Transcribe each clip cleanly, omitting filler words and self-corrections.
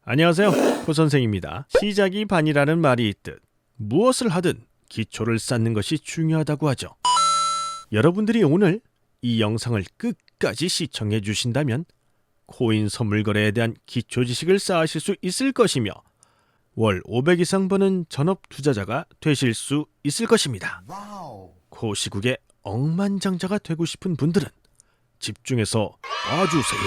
안녕하세요, 호선생입니다. 시작이 반이라는 말이 있듯 무엇을 하든 기초를 쌓는 것이 중요하다고 하죠. 여러분들이 오늘 이 영상을 끝까지 시청해 주신다면 코인 선물 거래에 대한 기초 지식을 쌓으실 수 있을 것이며 월 500 이상 버는 전업 투자자가 되실 수 있을 것입니다. 그 시국에 억만장자가 되고 싶은 분들은 집중해서 봐주세요.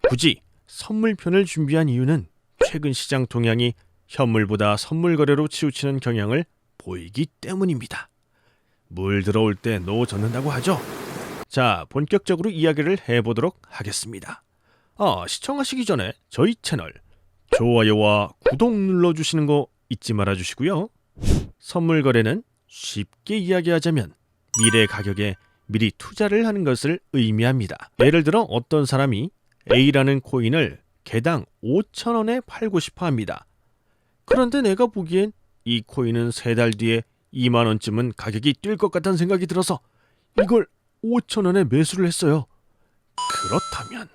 굳이 선물편을 준비한 이유는 최근 시장 동향이 현물보다 선물 거래로 치우치는 경향을 보이기 때문입니다. 물 들어올 때 노 젓는다고 하죠. 자, 본격적으로 이야기를 해보도록 하겠습니다. 시청하시기 전에 저희 채널 좋아요와 구독 눌러주시는 거 잊지 말아주시고요. 선물 거래는 쉽게 이야기하자면 미래 가격에 미리 투자를 하는 것을 의미합니다. 예를 들어 어떤 사람이 A라는 코인을 개당 5,000원에 팔고 싶어 합니다. 그런데 내가 보기엔 이 코인은 3달 뒤에 2만원쯤은 가격이 뛸 것 같다는 생각이 들어서 이걸 5,000원에 매수를 했어요. 그렇다면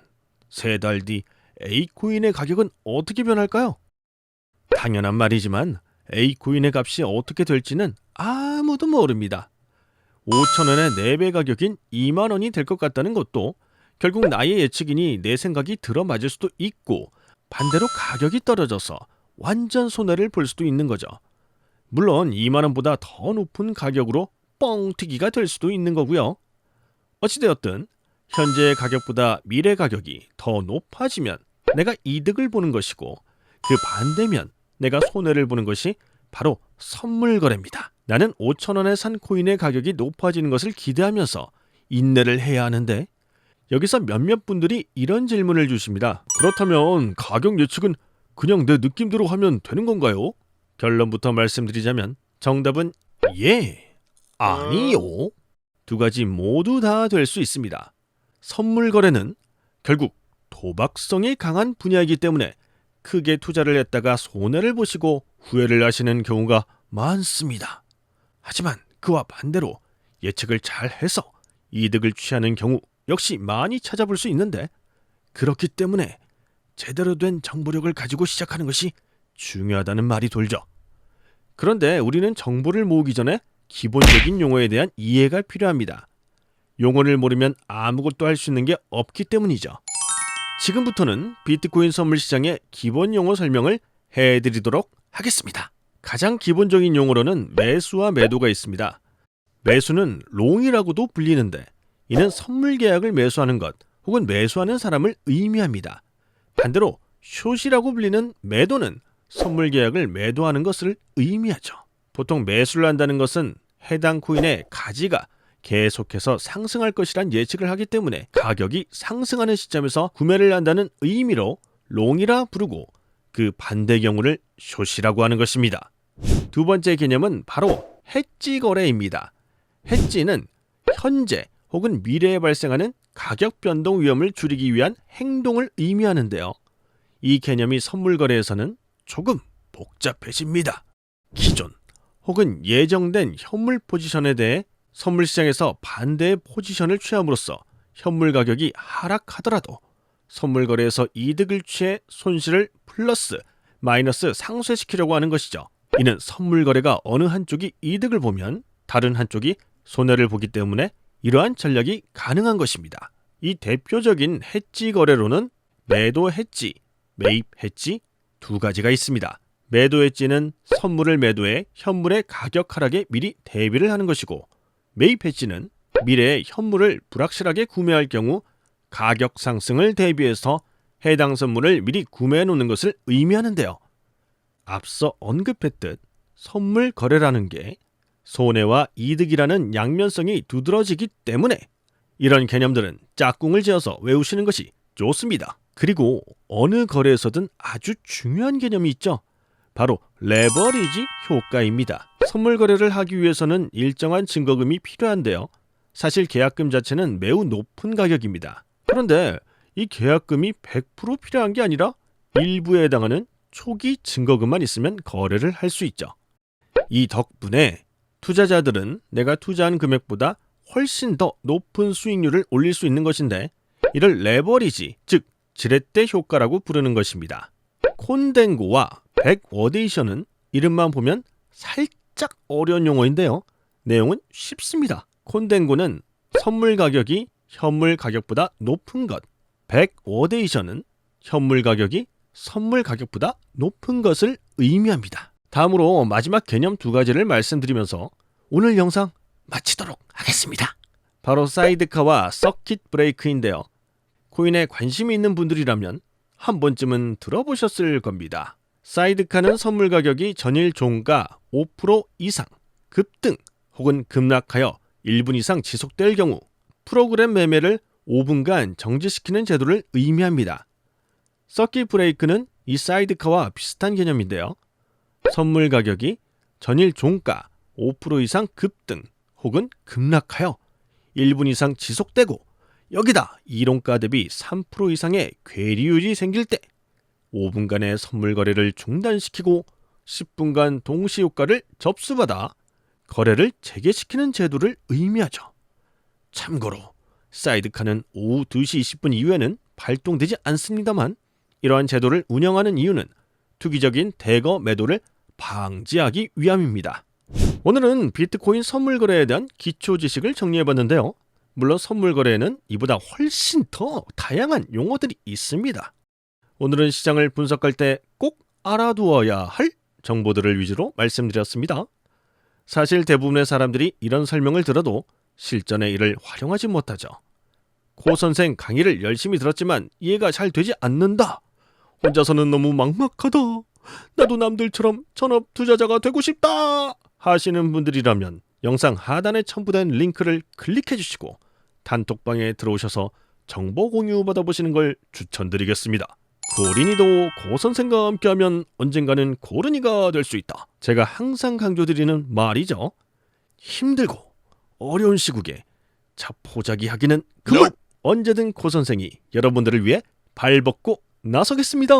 3달 뒤 A코인의 가격은 어떻게 변할까요? 당연한 말이지만 A코인의 값이 어떻게 될지는 아무도 모릅니다. 5,000원의 4배 가격인 2만원이 될 것 같다는 것도 결국 나의 예측이니 내 생각이 들어맞을 수도 있고 반대로 가격이 떨어져서 완전 손해를 볼 수도 있는 거죠. 물론 2만원보다 더 높은 가격으로 뻥튀기가 될 수도 있는 거고요. 어찌되었든 현재의 가격보다 미래 가격이 더 높아지면 내가 이득을 보는 것이고 그 반대면 내가 손해를 보는 것이 바로 선물 거래입니다. 나는 5,000원에 산 코인의 가격이 높아지는 것을 기대하면서 인내를 해야 하는데 여기서 몇몇 분들이 이런 질문을 주십니다. 그렇다면 가격 예측은 그냥 내 느낌대로 하면 되는 건가요? 결론부터 말씀드리자면 정답은 예, 아니요. 두 가지 모두 다 될 수 있습니다. 선물 거래는 결국 도박성이 강한 분야이기 때문에 크게 투자를 했다가 손해를 보시고 후회를 하시는 경우가 많습니다. 하지만 그와 반대로 예측을 잘 해서 이득을 취하는 경우 역시 많이 찾아볼 수 있는데 그렇기 때문에 제대로 된 정보력을 가지고 시작하는 것이 중요하다는 말이 돌죠. 그런데 우리는 정보를 모으기 전에 기본적인 용어에 대한 이해가 필요합니다. 용어를 모르면 아무것도 할 수 있는 게 없기 때문이죠. 지금부터는 비트코인 선물 시장의 기본 용어 설명을 해드리도록 하겠습니다. 가장 기본적인 용어로는 매수와 매도가 있습니다. 매수는 롱이라고도 불리는데 이는 선물 계약을 매수하는 것 혹은 매수하는 사람을 의미합니다. 반대로 숏이라고 불리는 매도는 선물 계약을 매도하는 것을 의미하죠. 보통 매수를 한다는 것은 해당 코인의 가치가 계속해서 상승할 것이란 예측을 하기 때문에 가격이 상승하는 시점에서 구매를 한다는 의미로 롱이라 부르고 그 반대 경우를 숏이라고 하는 것입니다. 두 번째 개념은 바로 해지 거래입니다. 해지는 현재 혹은 미래에 발생하는 가격 변동 위험을 줄이기 위한 행동을 의미하는데요. 이 개념이 선물 거래에서는 조금 복잡해집니다. 기존 혹은 예정된 현물 포지션에 대해 선물 시장에서 반대의 포지션을 취함으로써 현물 가격이 하락하더라도 선물 거래에서 이득을 취해 손실을 플러스, 마이너스 상쇄시키려고 하는 것이죠. 이는 선물 거래가 어느 한쪽이 이득을 보면 다른 한쪽이 손해를 보기 때문에 이러한 전략이 가능한 것입니다. 이 대표적인 해지 거래로는 매도 해지, 매입 해지 두 가지가 있습니다. 매도 해지는 선물을 매도해 현물의 가격 하락에 미리 대비를 하는 것이고 매입 해지는 미래에 현물을 불확실하게 구매할 경우 가격 상승을 대비해서 해당 선물을 미리 구매해 놓는 것을 의미하는데요. 앞서 언급했듯 선물 거래라는 게 손해와 이득이라는 양면성이 두드러지기 때문에 이런 개념들은 짝꿍을 지어서 외우시는 것이 좋습니다. 그리고 어느 거래에서든 아주 중요한 개념이 있죠. 바로 레버리지 효과입니다. 선물 거래를 하기 위해서는 일정한 증거금이 필요한데요. 사실 계약금 자체는 매우 높은 가격입니다. 그런데 이 계약금이 100% 필요한 게 아니라 일부에 해당하는 초기 증거금만 있으면 거래를 할 수 있죠. 이 덕분에 투자자들은 내가 투자한 금액보다 훨씬 더 높은 수익률을 올릴 수 있는 것인데 이를 레버리지, 즉 지렛대 효과라고 부르는 것입니다. 콘덴고와 백워데이션은 이름만 보면 살짝 어려운 용어인데요. 내용은 쉽습니다. 콘덴고는 선물 가격이 현물 가격보다 높은 것, 백워데이션은 현물 가격이 선물 가격보다 높은 것을 의미합니다. 다음으로 마지막 개념 두 가지를 말씀드리면서 오늘 영상 마치도록 하겠습니다. 바로 사이드카와 서킷 브레이크인데요. 코인에 관심이 있는 분들이라면 한 번쯤은 들어보셨을 겁니다. 사이드카는 선물 가격이 전일 종가 5% 이상 급등 혹은 급락하여 1분 이상 지속될 경우 프로그램 매매를 5분간 정지시키는 제도를 의미합니다. 서킷 브레이크는 이 사이드카와 비슷한 개념인데요. 선물 가격이 전일 종가 5% 이상 급등 혹은 급락하여 1분 이상 지속되고 여기다 이론가 대비 3% 이상의 괴리율이 생길 때 5분간의 선물 거래를 중단시키고 10분간 동시효과를 접수받아 거래를 재개시키는 제도를 의미하죠. 참고로 사이드카는 오후 2시 20분 이후에는 발동되지 않습니다만 이러한 제도를 운영하는 이유는 투기적인 대거 매도를 방지하기 위함입니다. 오늘은 비트코인 선물 거래에 대한 기초 지식을 정리해봤는데요. 물론 선물 거래에는 이보다 훨씬 더 다양한 용어들이 있습니다. 오늘은 시장을 분석할 때 꼭 알아두어야 할 정보들을 위주로 말씀드렸습니다. 사실 대부분의 사람들이 이런 설명을 들어도 실전에 이를 활용하지 못하죠. 고 선생 강의를 열심히 들었지만 이해가 잘 되지 않는다. 혼자서는 너무 막막하다. 나도 남들처럼 전업 투자자가 되고 싶다 하시는 분들이라면 영상 하단에 첨부된 링크를 클릭해 주시고 단톡방에 들어오셔서 정보 공유 받아보시는 걸 추천드리겠습니다. 고린이도 고선생과 함께하면 언젠가는 고른이가 될 수 있다. 제가 항상 강조드리는 말이죠. 힘들고 어려운 시국에 자포자기 하기는 그만! 언제든 고선생이 여러분들을 위해 발벗고 나서겠습니다.